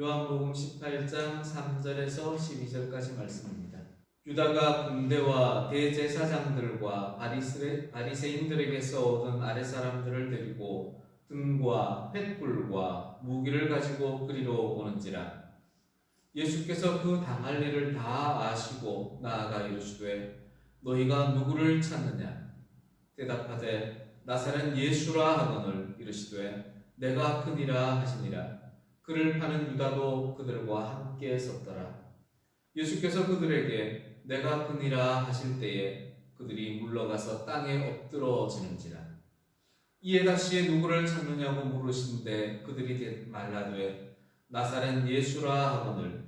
요한복음 18장 3절에서 12절까지 말씀입니다. 유다가 군대와 대제사장들과 바리새인들에게서 얻은 아랫사람들을 데리고 등과 횃불과 무기를 가지고 그리로 오는지라. 예수께서 그 당할 일을 다 아시고 나아가 이르시되 너희가 누구를 찾느냐? 대답하되 나사렛 예수라 하거늘 이르시되 내가 크니라 하시니라. 그를 파는 유다도 그들과 함께 섰더라. 예수께서 그들에게 내가 크니라 하실 때에 그들이 물러가서 땅에 엎드러지는지라. 이에 다시 누구를 찾느냐고 물으신데 그들이 말하되 나사렛 예수라 하거늘.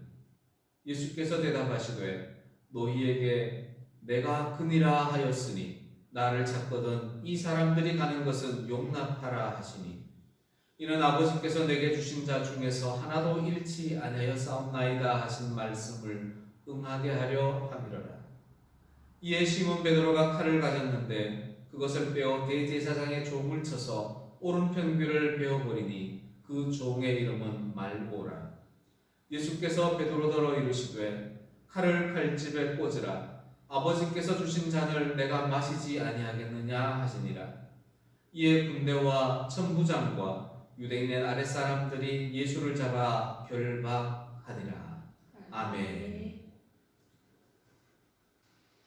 예수께서 대답하시되 너희에게 내가 크니라 하였으니 나를 찾거든 이 사람들이 가는 것은 용납하라 하시니 이는 아버지께서 내게 주신 자 중에서 하나도 잃지 아니하여 싸움나이다 하신 말씀을 응하게 하려 함이로라. 이에 시몬 베드로가 칼을 가졌는데 그것을 빼어 대제사장의 종을 쳐서 오른편 귀를 베어버리니 그 종의 이름은 말고라. 예수께서 베드로더러 이르시되 칼을 칼집에 꽂으라. 아버지께서 주신 잔을 내가 마시지 아니하겠느냐 하시니라. 이에 군대와 천부장과 유대인의 아랫사람들이 예수를 잡아 결박하니라. 아멘.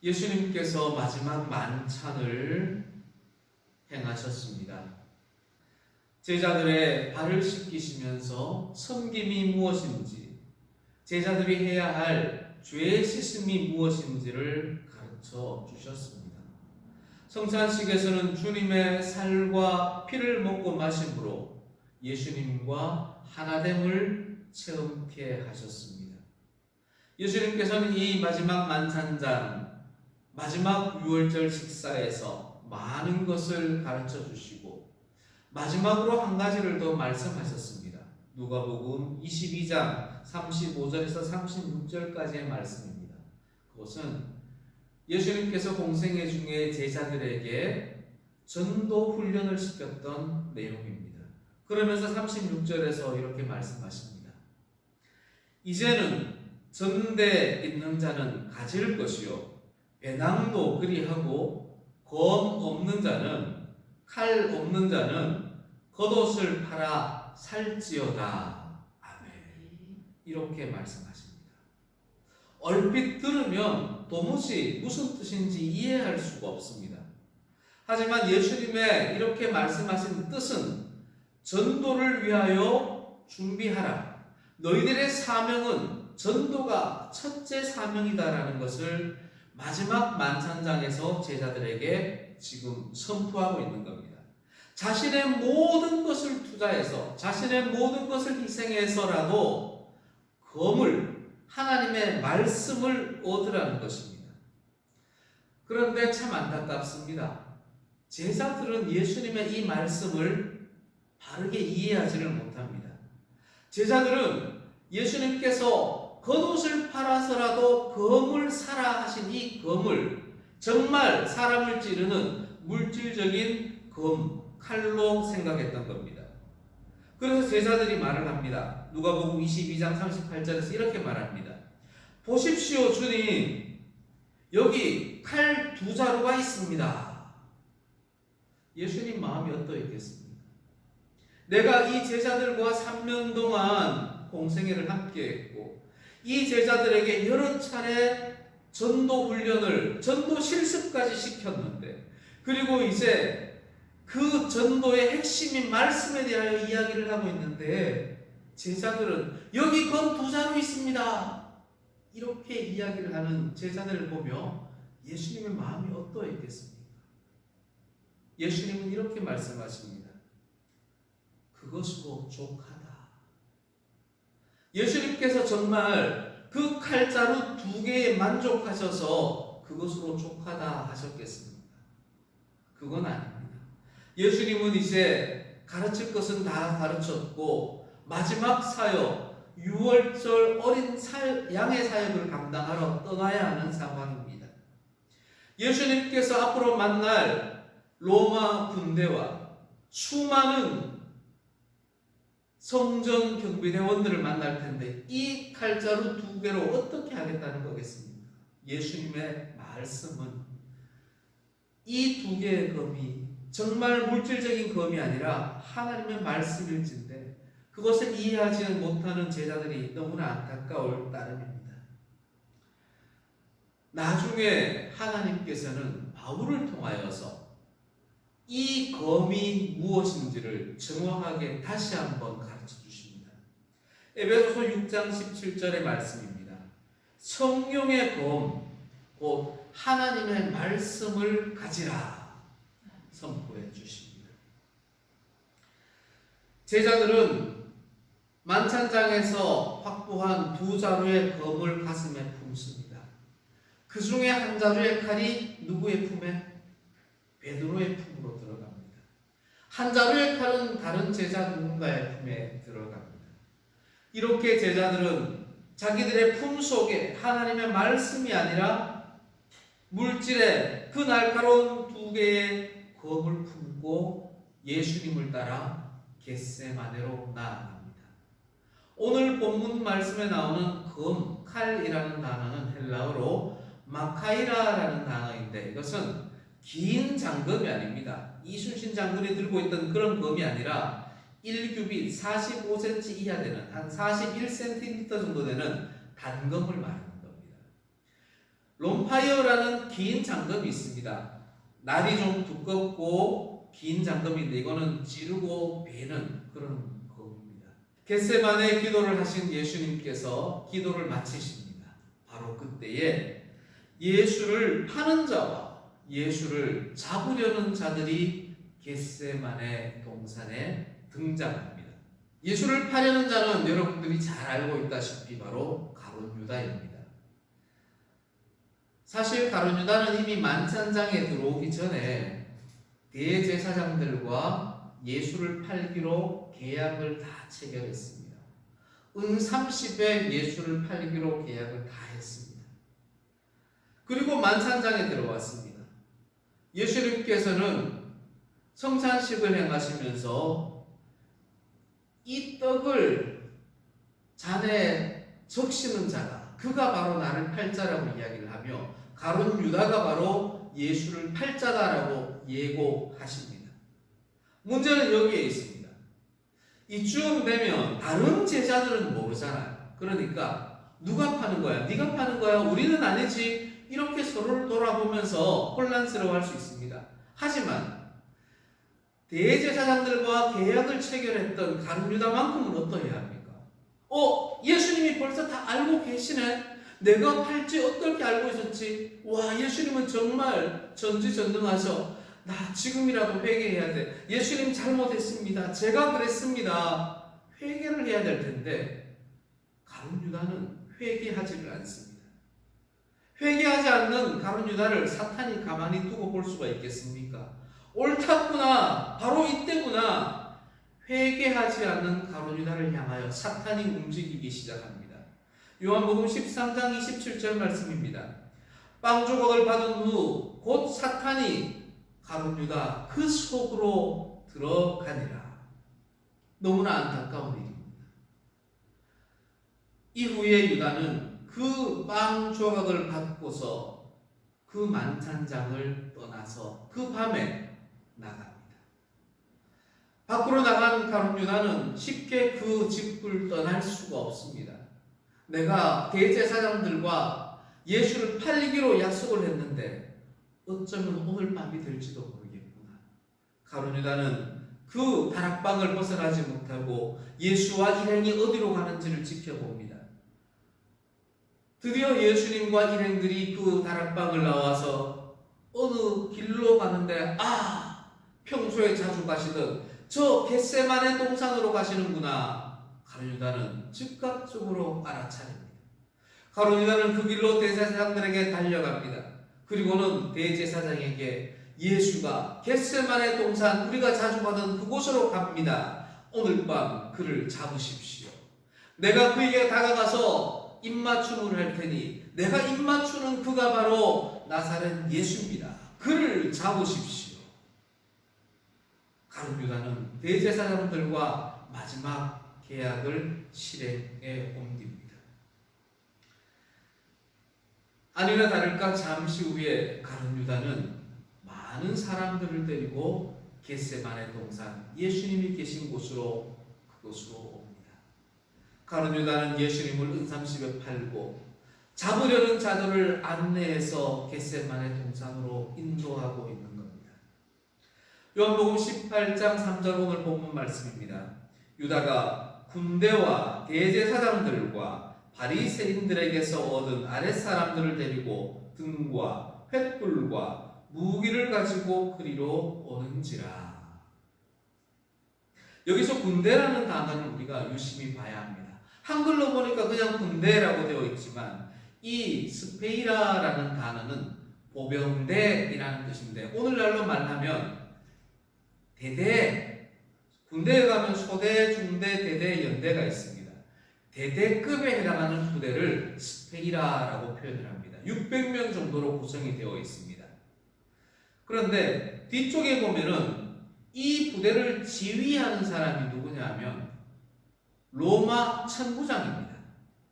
예수님께서 마지막 만찬을 행하셨습니다. 제자들의 발을 씻기시면서 섬김이 무엇인지, 제자들이 해야 할 죄 씻음이 무엇인지를 가르쳐 주셨습니다. 성찬식에서는 주님의 살과 피를 먹고 마심으로 예수님과 하나됨을 체험케 하셨습니다. 예수님께서는 이 마지막 만찬장, 마지막 유월절 식사에서 많은 것을 가르쳐 주시고 마지막으로 한 가지를 더 말씀하셨습니다. 누가복음 22장 35절에서 36절까지의 말씀입니다. 그것은 예수님께서 공생애 중에 제자들에게 전도 훈련을 시켰던 내용입니다. 그러면서 36절에서 이렇게 말씀하십니다. 이제는 전대 있는 자는 가질 것이요 배낭도 그리하고 검 없는 자는 칼 없는 자는 겉옷을 팔아 살지어다. 아멘. 이렇게 말씀하십니다. 얼핏 들으면 도무지 무슨 뜻인지 이해할 수가 없습니다. 하지만 예수님의 이렇게 말씀하신 뜻은 전도를 위하여 준비하라. 너희들의 사명은 전도가 첫째 사명이다라는 것을 마지막 만찬장에서 제자들에게 지금 선포하고 있는 겁니다. 자신의 모든 것을 투자해서 자신의 모든 것을 희생해서라도 검을 하나님의 말씀을 얻으라는 것입니다. 그런데 참 안타깝습니다. 제자들은 예수님의 이 말씀을 바르게 이해하지를 못합니다. 제자들은 예수님께서 겉옷을 팔아서라도 검을 사라 하신 이 검을 정말 사람을 찌르는 물질적인 검, 칼로 생각했던 겁니다. 그래서 제자들이 말을 합니다. 누가복음 22장 38절에서 이렇게 말합니다. 보십시오 주님, 여기 칼 2자루가 있습니다. 예수님 마음이 어떠했겠습니까? 내가 이 제자들과 3년 동안 공생애를 함께했고 이 제자들에게 여러 차례 전도 훈련을, 전도 실습까지 시켰는데 그리고 이제 그 전도의 핵심인 말씀에 대하여 이야기를 하고 있는데 제자들은 여기 검 2자루 있습니다. 이렇게 이야기를 하는 제자들을 보며 예수님의 마음이 어떠했겠습니까? 예수님은 이렇게 말씀하십니다. 그것으로 족하다. 예수님께서 정말 그 칼자루 2개에 만족하셔서 그것으로 족하다 하셨겠습니까? 그건 아닙니다. 예수님은 이제 가르칠 것은 다 가르쳤고 마지막 사역, 6월절 어린 양의 사역을 감당하러 떠나야 하는 상황입니다. 예수님께서 앞으로 만날 로마 군대와 수많은 성전 경비대원들을 만날 텐데 이 칼자루 2개로 어떻게 하겠다는 거겠습니까? 예수님의 말씀은 이 2개의 검이 정말 물질적인 검이 아니라 하나님의 말씀일진데 그것을 이해하지 못하는 제자들이 너무나 안타까울 따름입니다. 나중에 하나님께서는 바울을 통하여서 이 검이 무엇인지를 정확하게 다시 한번 가르쳐 주십니다. 에베소서 6장 17절의 말씀입니다. 성령의 검, 곧 하나님의 말씀을 가지라 선포해 주십니다. 제자들은 만찬장에서 확보한 2자루의 검을 가슴에 품습니다. 그 중에 한 자루의 칼이 누구의 품에? 베드로의 품으로 들어갑니다. 한 자루의 칼은 다른 제자 누군가의 품에 들어갑니다. 이렇게 제자들은 자기들의 품 속에 하나님의 말씀이 아니라 물질의 그 날카로운 2개의 검을 품고 예수님을 따라 겟세마네로 나아갑니다. 오늘 본문 말씀에 나오는 검, 칼이라는 단어는 헬라어로 마카이라라는 단어인데 이것은 긴 장검이 아닙니다. 이순신 장군이 들고 있던 그런 검이 아니라 1규빗 45cm 이하 되는 한 41cm 정도 되는 단검을 말하는 겁니다. 롬파이어라는 긴 장검이 있습니다. 날이 좀 두껍고 긴 장검인데 이거는 찌르고 베는 그런 검입니다. 겟세마네 기도를 하신 예수님께서 기도를 마치십니다. 바로 그때에 예수를 파는 자와 예수를 잡으려는 자들이 겟세마네 동산에 등장합니다. 예수를 파려는 자는 여러분들이 잘 알고 있다시피 바로 가룟 유다입니다. 사실 가룟 유다는 이미 만찬장에 들어오기 전에 대제사장들과 예수를 팔기로 계약을 다 체결했습니다. 은 30에 예수를 팔기로 계약을 다 했습니다. 그리고 만찬장에 들어왔습니다. 예수님께서는 성찬식을 행하시면서 이 떡을 잔에 적시는 자가 그가 바로 나를 팔 자라고 이야기를 하며 가룟 유다가 바로 예수를 팔 자다라고 예고하십니다. 문제는 여기에 있습니다. 이쯤 되면 다른 제자들은 모르잖아요. 그러니까 누가 파는 거야? 네가 파는 거야? 우리는 아니지. 이렇게 서로를 돌아보면서 혼란스러워할 수 있습니다. 하지만 대제사장들과 계약을 체결했던 가룟 유다만큼은 어떠해야 합니까? 예수님이 벌써 다 알고 계시네. 내가 팔지 어떻게 알고 있었지? 와, 예수님은 정말 전지전능하셔. 나 지금이라도 회개해야 돼. 예수님 잘못했습니다. 제가 그랬습니다. 회개를 해야 될 텐데 가룟 유다는 회개하지를 않습니다. 회개하지 않는 가룟 유다를 사탄이 가만히 두고 볼 수가 있겠습니까? 옳았구나. 바로 이때구나. 회개하지 않는 가룟 유다를 향하여 사탄이 움직이기 시작합니다. 요한복음 13장 27절 말씀입니다. 빵 조각을 받은 후 곧 사탄이 가룟 유다 그 속으로 들어가니라. 너무나 안타까운 일입니다. 이후에 유다는 그 빵 조각을 받고서 그 만찬장을 떠나서 그 밤에 나갑니다. 밖으로 나간 가룟 유다는 쉽게 그 집을 떠날 수가 없습니다. 내가 대제사장들과 예수를 팔리기로 약속을 했는데 어쩌면 오늘 밤이 될지도 모르겠구나. 가룟 유다는 그 다락방을 벗어나지 못하고 예수와 일행이 어디로 가는지를 지켜봅니다. 드디어 예수님과 일행들이 그 다락방을 나와서 어느 길로 가는데 평소에 자주 가시던 저 겟세마네 동산으로 가시는구나. 가룟 유다는 즉각적으로 알아차립니다. 가룟 유다는 그 길로 대제사장들에게 달려갑니다. 그리고는 대제사장에게 예수가 겟세마네 동산 우리가 자주 가던 그곳으로 갑니다. 오늘 밤 그를 잡으십시오. 내가 그에게 다가가서 입맞춤을 할 테니 내가 입맞추는 그가 바로 나사렛 예수입니다. 그를 잡으십시오. 가룟 유다는 대제사장들과 마지막 계약을 실행에 옮깁니다. 아니나 다를까 잠시 후에 가룟 유다는 많은 사람들을 데리고 겟세마네 동산, 예수님이 계신 곳으로 그곳으로 옵니다. 가룟 유다는 예수님을 은삼십에 팔고 잡으려는 자들을 안내해서 겟세마네 동산으로 인도하고 있는 겁니다. 요한복음 18장 3절 오늘 본문 말씀입니다. 유다가 군대와 대제사장들과 바리새인들에게서 얻은 아랫사람들을 데리고 등과 횃불과 무기를 가지고 그리로 오는지라. 여기서 군대라는 단어를 우리가 유심히 봐야 합니다. 한글로 보니까 그냥 군대라고 되어 있지만 이 스페이라라는 단어는 보병대이라는 뜻인데 오늘날로 말하면 대대, 군대에 가면 소대, 중대, 대대, 연대가 있습니다. 대대급에 해당하는 부대를 스페이라라고 표현을 합니다. 600명 정도로 구성이 되어 있습니다. 그런데 뒤쪽에 보면은 이 부대를 지휘하는 사람이 누구냐 하면 로마 천부장입니다.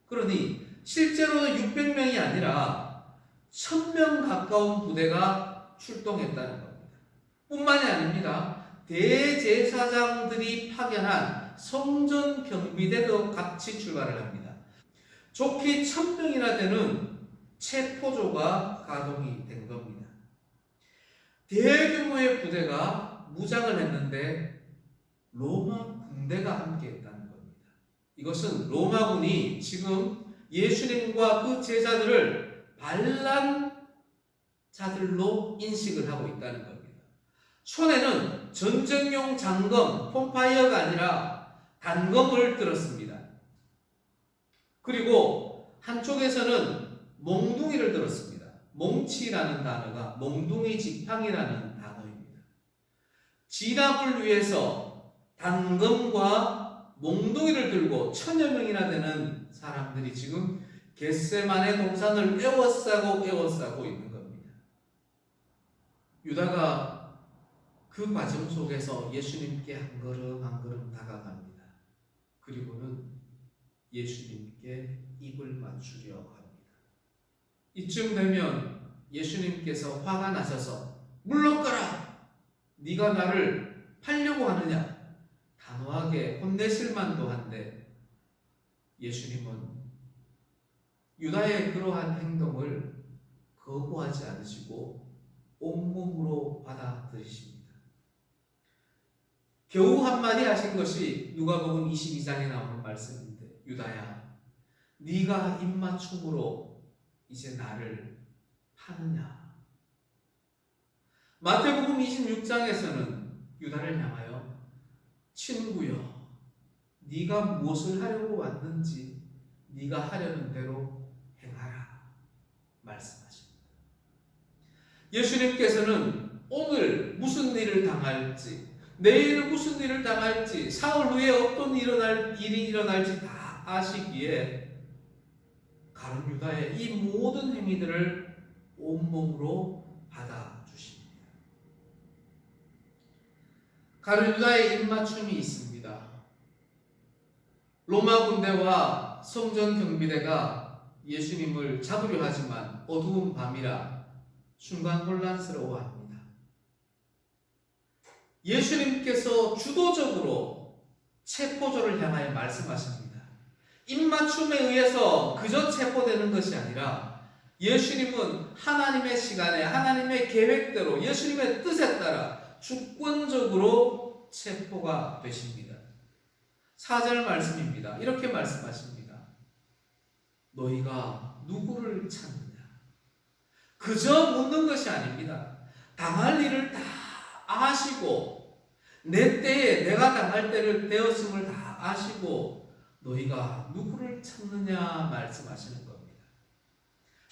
그러니 실제로는 600명이 아니라 1000명 가까운 부대가 출동했다는 겁니다. 뿐만이 아닙니다. 대제사장들이 파견한 성전 경비대도 같이 출발을 합니다. 좋게 1000명이나 되는 체포조가 가동이 된 겁니다. 대규모의 부대가 무장을 했는데 로마 군대가 함께 했다는 겁니다. 이것은 로마군이 지금 예수님과 그 제자들을 반란 자들로 인식을 하고 있다는 겁니다. 손에는 전쟁용 장검, 폼파이어가 아니라 단검을 들었습니다. 그리고 한쪽에서는 몽둥이를 들었습니다. 몽치라는 단어가 몽둥이 지팡이라는 단어입니다. 진압을 위해서 단검과 몽둥이를 들고 1000여 명이나 되는 사람들이 지금 겟세마네 동산을 에워싸고 있는 겁니다. 유다가 그 과정 속에서 예수님께 한 걸음 한 걸음 다가갑니다. 그리고는 예수님께 입을 맞추려 합니다. 이쯤 되면 예수님께서 화가 나셔서 물러가라! 네가 나를 팔려고 하느냐? 단호하게 혼내실 만도 한데 예수님은 유다의 그러한 행동을 거부하지 않으시고 온몸으로 받아들이십니다. 겨우 한마디 하신 것이 누가복음 22장에 나오는 말씀인데 유다야 네가 입맞춤으로 이제 나를 파느냐. 마태복음 26장에서는 유다를 향하여 친구여 네가 무엇을 하려고 왔는지 네가 하려는 대로 행하라 말씀하십니다. 예수님께서는 오늘 무슨 일을 당할지 내일 무슨 일을 당할지 사흘 후에 어떤 일이 일어날지 다 아시기에 가룟 유다의 이 모든 행위들을 온몸으로 받아주십니다. 가룟 유다의 입맞춤이 있습니다. 로마 군대와 성전 경비대가 예수님을 잡으려 하지만 어두운 밤이라 순간 혼란스러워합니다. 예수님께서 주도적으로 체포조를 향하여 말씀하십니다. 입맞춤에 의해서 그저 체포되는 것이 아니라 예수님은 하나님의 시간에 하나님의 계획대로 예수님의 뜻에 따라 주권적으로 체포가 되십니다. 4절 말씀입니다. 이렇게 말씀하십니다. 너희가 누구를 찾느냐? 그저 묻는 것이 아닙니다. 당할 일을 다 아시고 내 때에 내가 당할 때를 되었음을 다 아시고 너희가 누구를 찾느냐 말씀하시는 겁니다.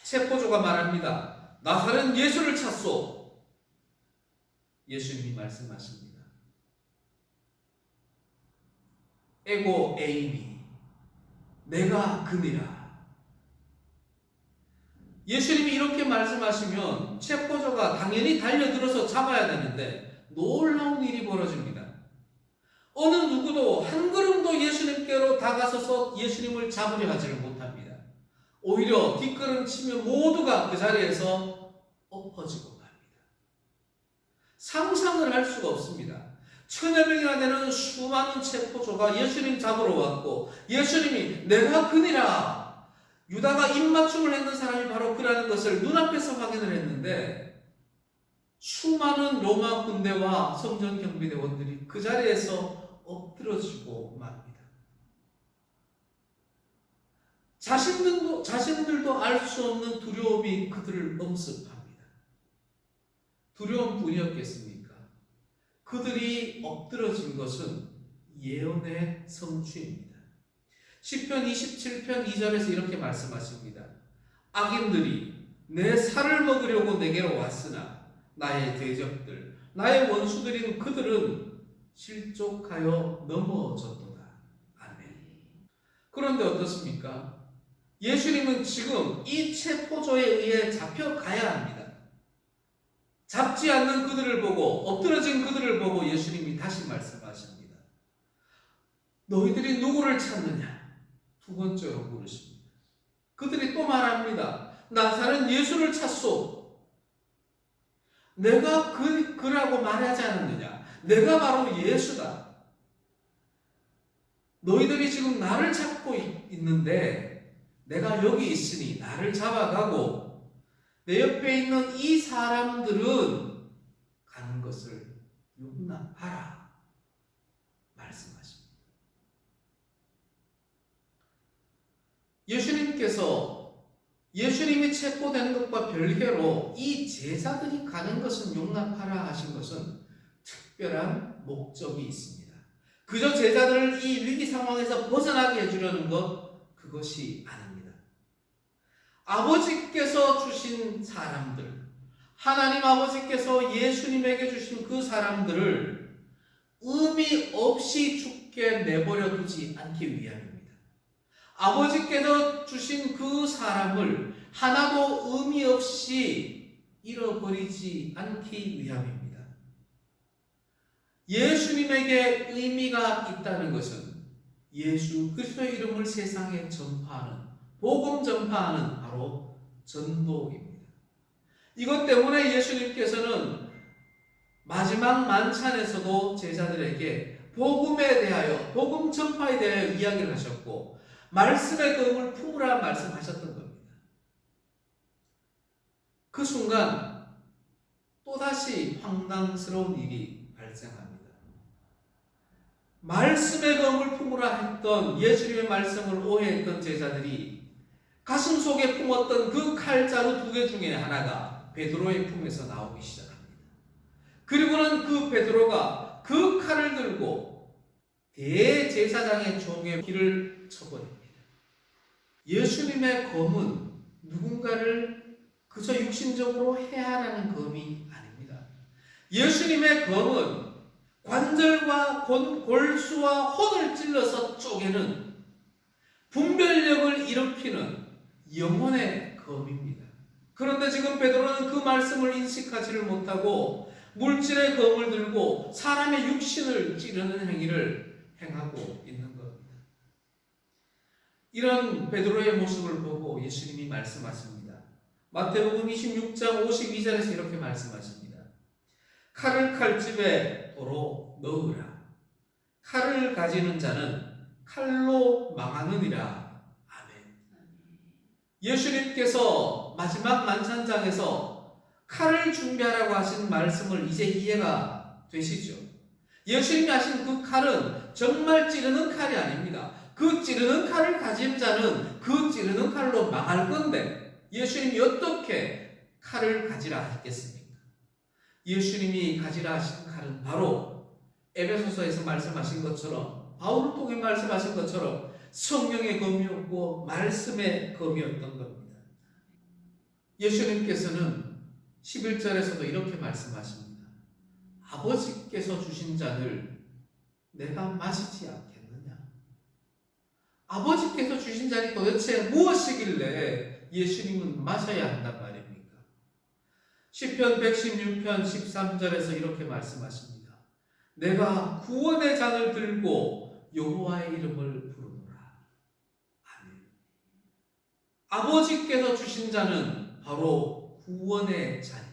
체포조가 말합니다. 나사렛 예수를 찾소. 예수님이 말씀하십니다. 에고 에이미 내가 그니라. 예수님이 이렇게 말씀하시면 체포조가 당연히 달려들어서 잡아야 되는데 놀라운 일이 벌어집니다. 어느 누구도 한 걸음도 예수님께로 다가서서 예수님을 잡으려 하지를 못합니다. 오히려 뒷걸음치며 모두가 그 자리에서 엎어지고 맙니다. 상상을 할 수가 없습니다. 1000여 명이나 되는 수많은 체포조가 예수님 잡으러 왔고 예수님이 내가 그니라, 유다가 입맞춤을 했는 사람이 바로 그라는 것을 눈앞에서 확인을 했는데 수많은 로마 군대와 성전 경비대원들이 그 자리에서 엎드러지고 맙니다. 자신들도 알 수 없는 두려움이 그들을 엄습합니다. 두려움뿐이었겠습니까? 그들이 엎드러진 것은 예언의 성취입니다. 시편 27편 2절에서 이렇게 말씀하십니다. 악인들이 내 살을 먹으려고 내게로 왔으나 나의 대적들, 나의 원수들인 그들은 실족하여 넘어졌도다. 아멘. 그런데 어떻습니까? 예수님은 지금 이 체포조에 의해 잡혀가야 합니다. 잡지 않는 그들을 보고, 엎드러진 그들을 보고 예수님이 다시 말씀하십니다. 너희들이 누구를 찾느냐? 두 번째로 물으십니다. 그들이 또 말합니다. 나사렛 예수를 찾소. 내가 그라고 말하지 않았느냐? 내가 바로 예수다. 너희들이 지금 나를 찾고 있는데 내가 여기 있으니 나를 잡아가고 내 옆에 있는 이 사람들은 가는 것을 용납하라 말씀하십니다. 예수님이 체포되는 것과 별개로 이 제자들이 가는 것은 용납하라 하신 것은 특별한 목적이 있습니다. 그저 제자들을 이 위기 상황에서 벗어나게 해주려는 것, 그것이 아닙니다. 아버지께서 주신 사람들, 하나님 아버지께서 예수님에게 주신 그 사람들을 의미 없이 죽게 내버려 두지 않기 위함입니다. 아버지께서 주신 그 사람을 하나도 의미 없이 잃어버리지 않기 위함입니다. 예수님에게 의미가 있다는 것은 예수 그리스도의 이름을 세상에 전파하는, 복음 전파하는 바로 전도입니다. 이것 때문에 예수님께서는 마지막 만찬에서도 제자들에게 복음에 대하여, 복음 전파에 대하여 이야기를 하셨고 말씀의 검을 품으라 말씀하셨던 겁니다. 그 순간 또다시 황당스러운 일이 발생합니다. 말씀의 검을 품으라 했던, 예수님의 말씀을 오해했던 제자들이 가슴 속에 품었던 그 칼자루 2개 중에 하나가 베드로의 품에서 나오기 시작합니다. 그리고는 그 베드로가 그 칼을 들고 대제사장의 종의 귀를 쳐버립니다. 예수님의 검은 누군가를 그저 육신적으로 해하라는 검이 아닙니다. 예수님의 검은 관절과 골수와 혼을 찔러서 쪼개는, 분별력을 일으키는 영혼의 검입니다. 그런데 지금 베드로는 그 말씀을 인식하지를 못하고 물질의 검을 들고 사람의 육신을 찌르는 행위를 행하고 있는 겁니다. 이런 베드로의 모습을 보고 예수님이 말씀하십니다. 마태복음 26장 52절에서 이렇게 말씀하십니다. 칼을 칼집에 도로 넣으라. 칼을 가지는 자는 칼로 망하느니라. 예수님께서 마지막 만찬장에서 칼을 준비하라고 하신 말씀을 이제 이해가 되시죠? 예수님이 하신 그 칼은 정말 찌르는 칼이 아닙니다. 그 찌르는 칼을 가진 자는 그 찌르는 칼로 망할 건데 예수님이 어떻게 칼을 가지라 하셨겠습니까? 예수님이 가지라 하신 칼은 바로 에베소서에서 말씀하신 것처럼, 바울을 통해 말씀하신 것처럼 성령의 검이었고 말씀의 검이었던 겁니다. 예수님께서는 11절에서도 이렇게 말씀하십니다. 아버지께서 주신 잔을 내가 마시지 않겠느냐? 아버지께서 주신 잔이 도대체 무엇이길래 예수님은 마셔야 한단 말입니까? 시편 116편 13절에서 이렇게 말씀하십니다. 내가 구원의 잔을 들고 여호와의 이름을 부르노라. 아멘. 아버지께서 주신 잔은 바로 구원의 잔입니다.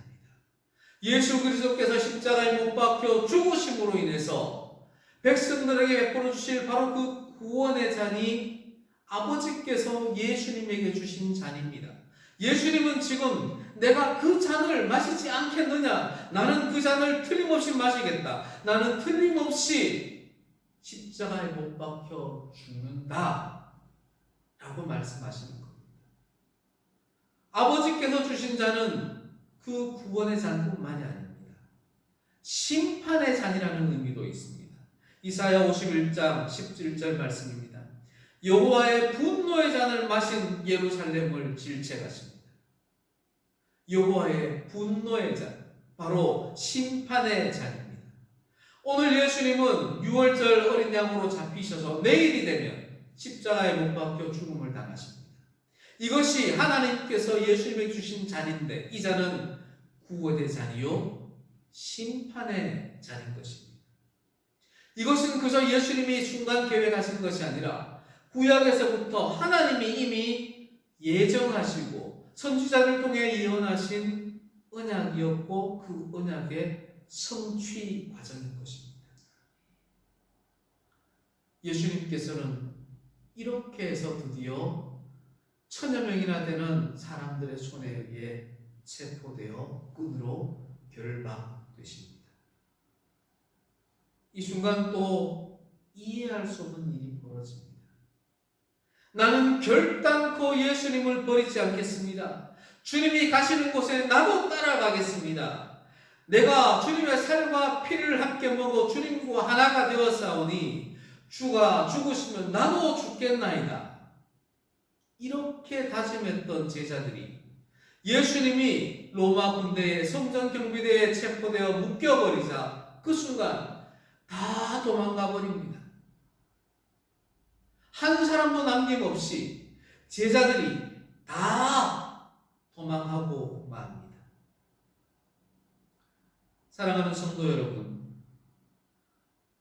예수 그리스도께서 십자가에 못 박혀 죽으심으로 인해서 백성들에게 베풀어 주실 바로 그 구원의 잔이 아버지께서 예수님에게 주신 잔입니다. 예수님은 지금 내가 그 잔을 마시지 않겠느냐? 나는 그 잔을 틀림없이 마시겠다. 나는 틀림없이 십자가에 못 박혀 죽는다. 라고 말씀하시는 겁니다. 아버지께서 주신 잔은 그 구원의 잔뿐만이 아닙니다. 심판의 잔이라는 의미도 있습니다. 이사야 51장 17절 말씀입니다. 여호와의 분노의 잔을 마신 예루살렘을 질책하십니다. 여호와의 분노의 잔, 바로 심판의 잔입니다. 오늘 예수님은 6월절 어린 양으로 잡히셔서 내일이 되면 십자가에 못 박혀 죽음을 당하십니다. 이것이 하나님께서 예수님에게 주신 잔인데 이 잔은 구원의 잔이요 심판의 잔인 것입니다. 이것은 그저 예수님이 순간 계획하신 것이 아니라 구약에서부터 하나님이 이미 예정하시고 선지자를 통해 예언하신 언약이었고 그 언약의 성취 과정인 것입니다. 예수님께서는 이렇게 해서 드디어 1000여 명이나 되는 사람들의 손에 의해 체포되어 끈으로 결박되십니다. 이 순간 또 이해할 수 없는 일이 벌어집니다. 나는 결단코 예수님을 버리지 않겠습니다. 주님이 가시는 곳에 나도 따라가겠습니다. 내가 주님의 살과 피를 함께 먹어 주님과 하나가 되었사오니 주가 죽으시면 나도 죽겠나이다. 이렇게 다짐했던 제자들이 예수님이 로마 군대의 성전 경비대에 체포되어 묶여버리자 그 순간 다 도망가 버립니다. 한 사람도 남김없이 제자들이 다 도망하고 맙니다. 사랑하는 성도 여러분,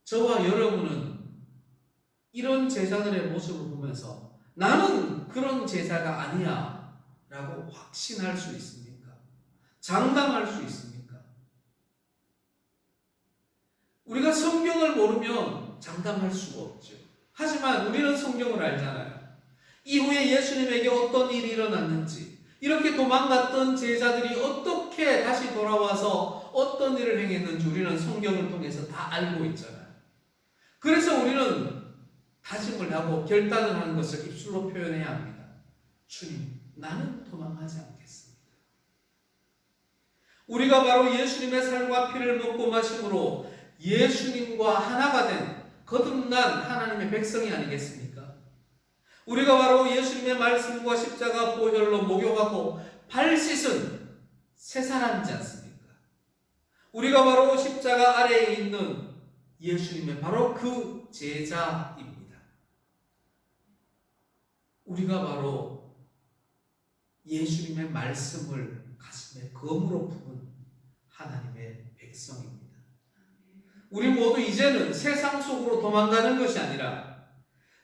저와 여러분은 이런 제자들의 모습을 보면서 나는 그런 제자가 아니야 라고 확신할 수 있습니까? 장담할 수 있습니까? 우리가 성경을 모르면 장담할 수가 없죠. 하지만 우리는 성경을 알잖아요. 이후에 예수님에게 어떤 일이 일어났는지, 이렇게 도망갔던 제자들이 어떻게 다시 돌아와서 어떤 일을 행했는지 우리는 성경을 통해서 다 알고 있잖아요. 그래서 우리는 다짐을 하고 결단을 하는 것을 입술로 표현해야 합니다. 주님, 나는 도망하지 않겠습니다. 우리가 바로 예수님의 살과 피를 먹고 마심으로 예수님과 하나가 된 거듭난 하나님의 백성이 아니겠습니까? 우리가 바로 예수님의 말씀과 십자가 보혈로 목욕하고 발 씻은 새 사람이지 않습니까? 우리가 바로 십자가 아래에 있는 예수님의 바로 그 제자입니다. 우리가 바로 예수님의 말씀을 가슴에 검으로 품은 하나님의 백성입니다. 우리 모두 이제는 세상 속으로 도망가는 것이 아니라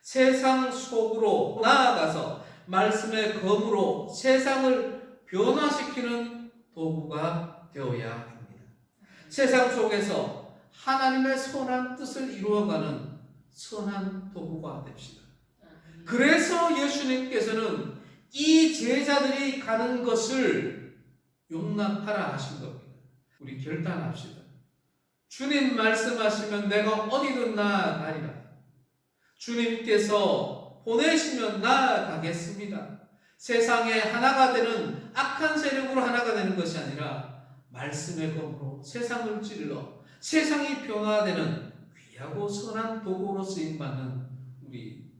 세상 속으로 나아가서 말씀의 검으로 세상을 변화시키는 도구가 되어야 합니다. 세상 속에서 하나님의 선한 뜻을 이루어가는 선한 도구가 됩시다. 그래서 예수님께서는 이 제자들이 가는 것을 용납하라 하신 겁니다. 우리 결단합시다. 주님 말씀하시면 내가 어디든 나아가리라. 주님께서 보내시면 나아가겠습니다. 세상에 하나가 되는 악한 세력으로 하나가 되는 것이 아니라 말씀의 검으로 세상을 찔러 세상이 변화되는 귀하고 선한 도구로 쓰임받는 우리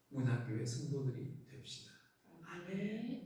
문화교회 성도들이 됩시다. 아멘.